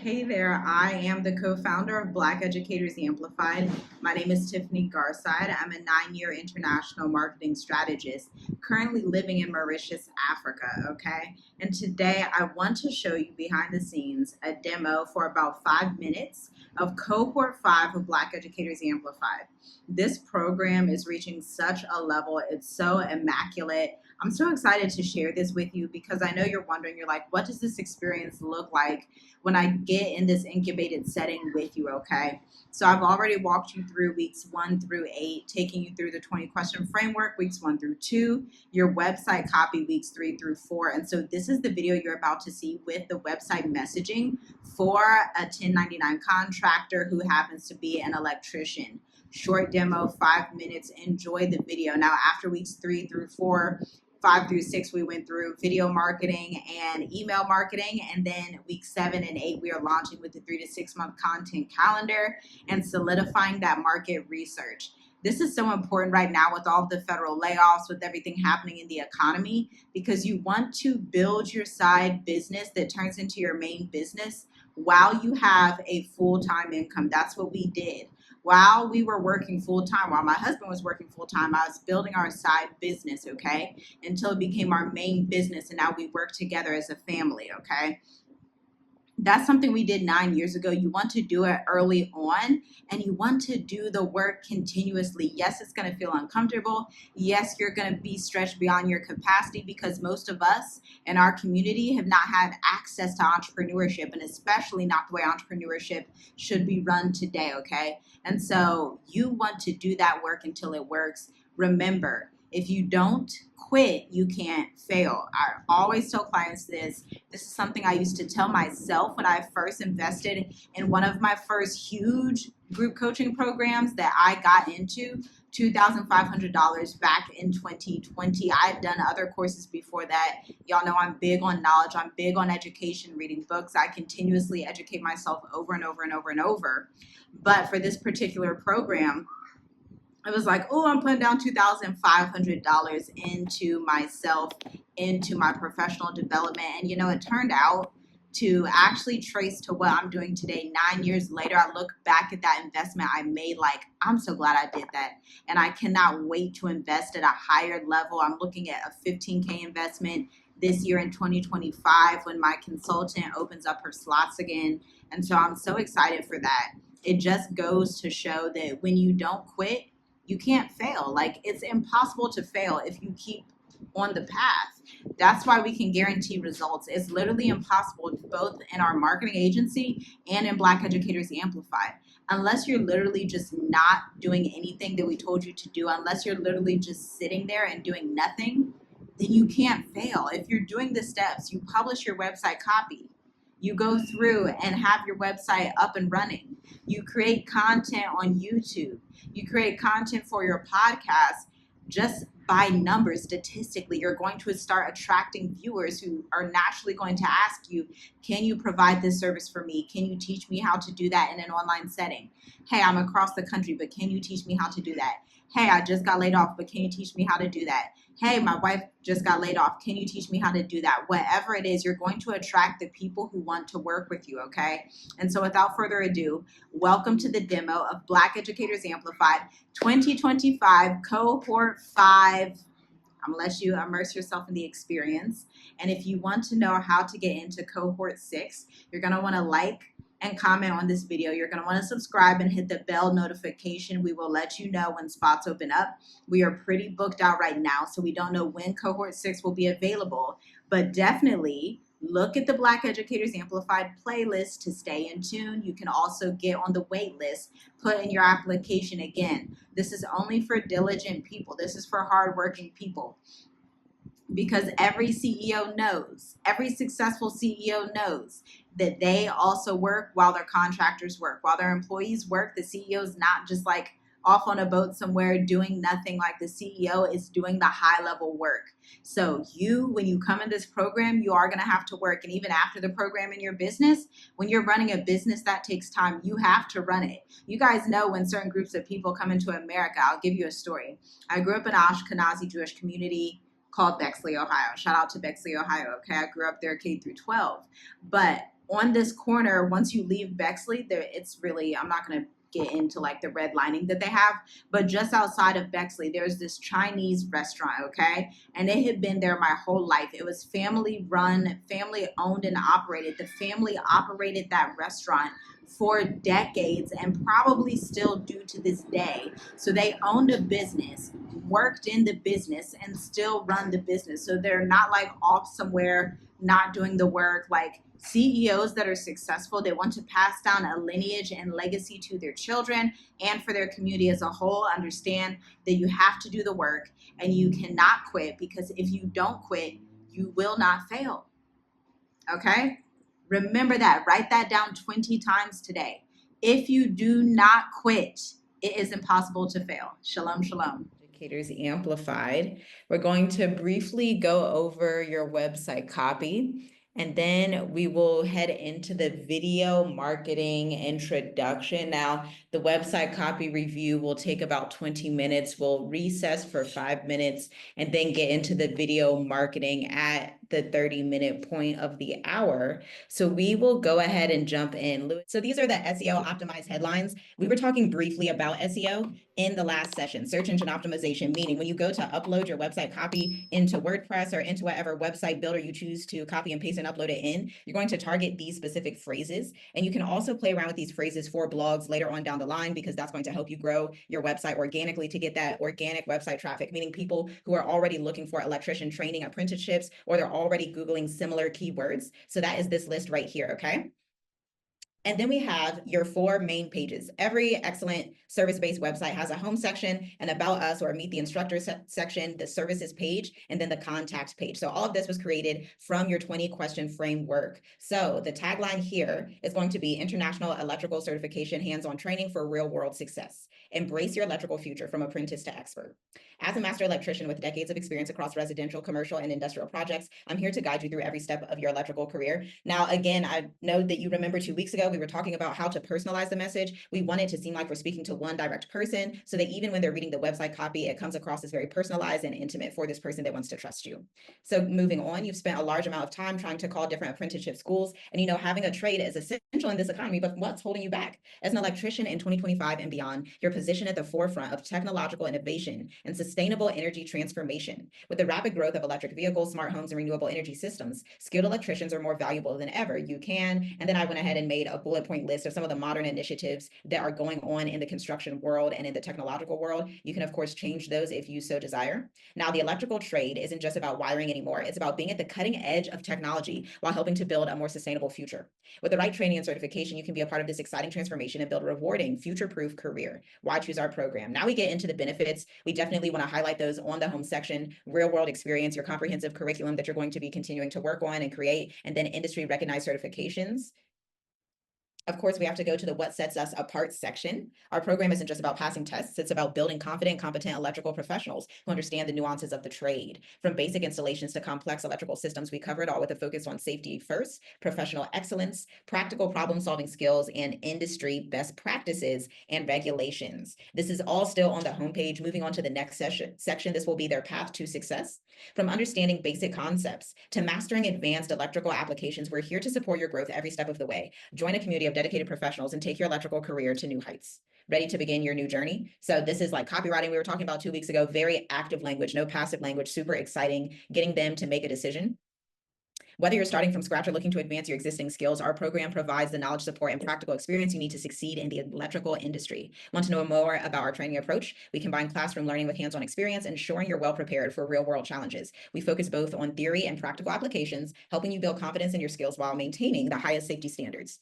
Hey there, I am the co-founder of Black Educators Amplified. My name is Tiffany Garside. I'm a 9-year international marketing strategist, currently living in Mauritius, Africa, okay? And today I want to show you behind the scenes a demo for about 5 minutes of Cohort 5 of Black Educators Amplified. This program is reaching such a level, it's so immaculate. I'm so excited to share this with you because I know you're wondering, you're like, what does this experience look like when I get in this incubated setting with you, okay? So I've already walked you through weeks 1 through 8, taking you through the 20 question framework, weeks 1 through 2, your website copy, weeks 3 through 4. And so this is the video you're about to see with the website messaging for a 1099 contractor who happens to be an electrician. Short demo, 5 minutes, enjoy the video. Now after weeks 3 through 4, 5 through 6, we went through video marketing and email marketing. And then week 7 and 8, we are launching with the 3 to 6 month content calendar and solidifying that market research. This is so important right now with all the federal layoffs, with everything happening in the economy, because you want to build your side business that turns into your main business while you have a full-time income. That's what we did. While we were working full-time, while my husband was working full-time, I was building our side business, okay, until it became our main business, and now we work together as a family, okay? That's something we did 9 years ago. You want to do it early on, and you want to do the work continuously. Yes, it's going to feel uncomfortable. Yes, you're going to be stretched beyond your capacity because most of us in our community have not had access to entrepreneurship, and especially not the way entrepreneurship should be run today, okay? And so you want to do that work until it works. Remember, if you don't quit, you can't fail. I always tell clients this. This is something I used to tell myself when I first invested in one of my first huge group coaching programs that I got into, $2,500 back in 2020. I had done other courses before that. Y'all know I'm big on knowledge. I'm big on education, reading books. I continuously educate myself over and over and over and over. But for this particular program, I was like, oh, I'm putting down $2,500 into myself, into my professional development. And, you know, it turned out to actually trace to what I'm doing today. 9 years later, I look back at that investment I made like, I'm so glad I did that. And I cannot wait to invest at a higher level. I'm looking at a 15K investment this year in 2025 when my consultant opens up her slots again. And so I'm so excited for that. It just goes to show that when you don't quit, you can't fail. Like, it's impossible to fail if you keep on the path. That's why we can guarantee results. It's literally impossible both in our marketing agency and in Black Educators Amplified. Unless you're literally just not doing anything that we told you to do, unless you're literally just sitting there and doing nothing, then you can't fail. If you're doing the steps, you publish your website copy, you go through and have your website up and running. You create content on YouTube. You create content for your podcast. Just by numbers, statistically, you're going to start attracting viewers who are naturally going to ask you, can you provide this service for me? Can you teach me how to do that in an online setting? Hey, I'm across the country, but can you teach me how to do that? Hey, I just got laid off, but can you teach me how to do that? Hey, my wife just got laid off. Can you teach me how to do that? Whatever it is, you're going to attract the people who want to work with you, okay? And so without further ado, welcome to the demo of Black Educators Amplified 2025 Cohort 5. I'm gonna let you immerse yourself in the experience. And if you want to know how to get into Cohort 6, you're gonna wanna like and comment on this video. You're going to want to subscribe and hit the bell notification. We will let you know when spots open up. We are pretty booked out right now, so we don't know when Cohort 6 will be available, but definitely look at the Black Educators Amplified playlist to stay in tune. You can also get on the wait list, put in your application. Again, this is only for diligent people. This is for hardworking people. Because every CEO knows, every successful CEO knows that they also work while their contractors work. While their employees work, the CEO is not just like off on a boat somewhere doing nothing. Like, the CEO is doing the high level work. So when you come in this program, you are going to have to work. And even after the program in your business, when you're running a business, that takes time. You have to run it. You guys know when certain groups of people come into America. I'll give you a story. I grew up in an Ashkenazi Jewish community called Bexley, Ohio. Shout out to Bexley, Ohio. Okay, I grew up there K through 12. But On this corner, once you leave Bexley, there it's really, I'm not going to get into like the redlining that they have, but just outside of Bexley, there's this Chinese restaurant, okay? And it had been there my whole life. It was family run, family owned and operated. The family operated that restaurant for decades and probably still do to this day. So they owned a business, worked in the business, and still run the business. So they're not like off somewhere not doing the work. Like CEOs that are successful, they want to pass down a lineage and legacy to their children and for their community as a whole. Understand that you have to do the work and you cannot quit, because if you don't quit, you will not fail. Okay? Remember that. Write that down 20 times today. If you do not quit, it is impossible to fail. Shalom, shalom. Educators Amplified. We're going to briefly go over your website copy, and then we will head into the video marketing introduction. Now, the website copy review will take about 20 minutes. We'll recess for 5 minutes and then get into the video marketing at the 30-minute point of the hour. So we will go ahead and jump in. So these are the SEO optimized headlines. We were talking briefly about SEO in the last session, search engine optimization, meaning when you go to upload your website copy into WordPress or into whatever website builder you choose to copy and paste and upload it in, you're going to target these specific phrases. And you can also play around with these phrases for blogs later on down the line, because that's going to help you grow your website organically to get that organic website traffic, meaning people who are already looking for electrician training apprenticeships, or they're already Googling similar keywords. So that is this list right here, okay? And then we have your 4 main pages. Every excellent service-based website has a home section, an about us or meet the instructor section, the services page, and then the contact page. So all of this was created from your 20-question framework. So the tagline here is going to be International Electrical Certification Hands-on Training for Real-World Success. Embrace your electrical future from apprentice to expert. As a master electrician with decades of experience across residential, commercial, and industrial projects, I'm here to guide you through every step of your electrical career. Now, again, I know that you remember 2 weeks ago, we were talking about how to personalize the message. We want it to seem like we're speaking to one direct person, so that even when they're reading the website copy, it comes across as very personalized and intimate for this person that wants to trust you. So moving on, you've spent a large amount of time trying to call different apprenticeship schools, and having a trade is essential in this economy, but what's holding you back? As an electrician in 2025 and beyond, you're positioned at the forefront of technological innovation and sustainable energy transformation. With the rapid growth of electric vehicles, smart homes, and renewable energy systems, skilled electricians are more valuable than ever. And then I went ahead and made a bullet point list of some of the modern initiatives that are going on in the construction world and in the technological world. You can, of course, change those if you so desire. Now, the electrical trade isn't just about wiring anymore. It's about being at the cutting edge of technology while helping to build a more sustainable future. With the right training and certification, you can be a part of this exciting transformation and build a rewarding, future-proof career. Why choose our program? Now we get into the benefits. We definitely want to highlight those on the home section: real-world experience, your comprehensive curriculum that you're going to be continuing to work on and create, and then industry-recognized certifications. Of course, we have to go to the what sets us apart section. Our program isn't just about passing tests. It's about building confident, competent electrical professionals who understand the nuances of the trade. From basic installations to complex electrical systems, we cover it all with a focus on safety first, professional excellence, practical problem-solving skills, and industry best practices and regulations. This is all still on the homepage. Moving on to the next section, this will be their path to success. From understanding basic concepts to mastering advanced electrical applications, we're here to support your growth every step of the way. Join a community of dedicated professionals and take your electrical career to new heights. Ready to begin your new journey? So this is like copywriting we were talking about 2 weeks ago. Very active language, no passive language, super exciting, getting them to make a decision. Whether you're starting from scratch or looking to advance your existing skills, our program provides the knowledge, support, and practical experience you need to succeed in the electrical industry. Want to know more about our training approach? We combine classroom learning with hands-on experience, ensuring you're well prepared for real-world challenges. We focus both on theory and practical applications, helping you build confidence in your skills while maintaining the highest safety standards.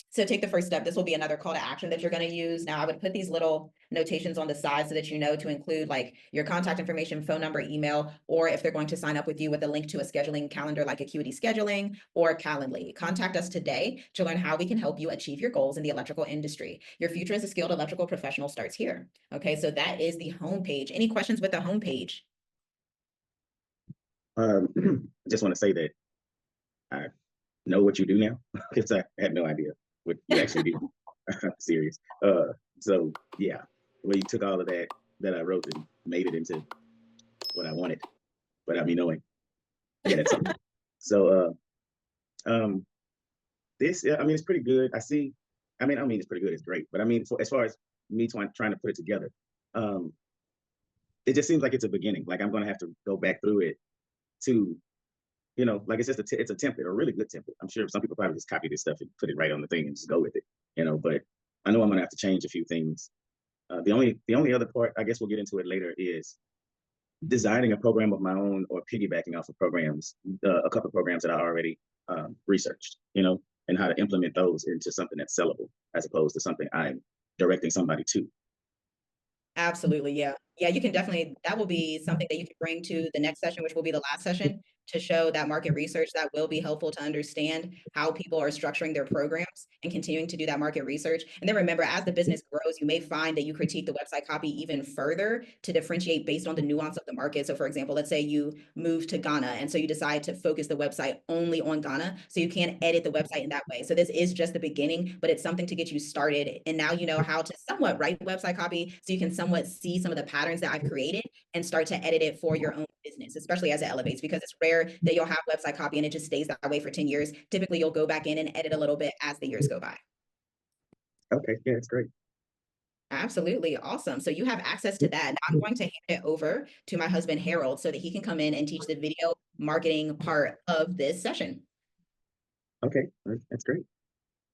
So take the first step. This will be another call to action that you're going to use. Now, I would put these little notations on the side so that you know to include like your contact information, phone number, email, or if they're going to sign up with you with a link to a scheduling calendar like Acuity Scheduling or Calendly. Contact us today to learn how we can help you achieve your goals in the electrical industry. Your future as a skilled electrical professional starts here. Okay, so that is the homepage. Any questions with the homepage? I just want to say that I know what you do now because I had no idea what you actually do. I'm serious. So yeah, well, you took all of that I wrote and made it into what I wanted without me knowing. Yeah, that's something. So this, yeah, I mean, it's pretty good. I mean, it's pretty good. It's great. But I mean, as far as me trying to put it together, um, it just seems like it's a beginning. Like I'm going to have to go back through it to, like it's just it's a template, a really good template. I'm sure some people probably just copy this stuff and put it right on the thing and just go with it, but I know I'm going to have to change a few things. The only other part, I guess we'll get into it later, is designing a program of my own or piggybacking off of programs, a couple of programs that I already researched, and how to implement those into something that's sellable as opposed to something I'm directing somebody to. Absolutely, yeah. Yeah, you can definitely that will be something that you can bring to the next session, which will be the last session, to show that market research that will be helpful to understand how people are structuring their programs and continuing to do that market research. And then remember, as the business grows, you may find that you critique the website copy even further to differentiate based on the nuance of the market. So for example, let's say you move to Ghana, and so you decide to focus the website only on Ghana. So you can't edit the website in that way. So this is just the beginning, but it's something to get you started. And now you know how to somewhat write website copy so you can somewhat see some of the patterns that I've created and start to edit it for your own business, especially as it elevates, because it's rare that you'll have website copy and it just stays that way for 10 years. Typically, you'll go back in and edit a little bit as the years go by. Okay, yeah, it's great. Absolutely. Awesome. So you have access to that. Now I'm going to hand it over to my husband, Harold, so that he can come in and teach the video marketing part of this session. Okay, that's great.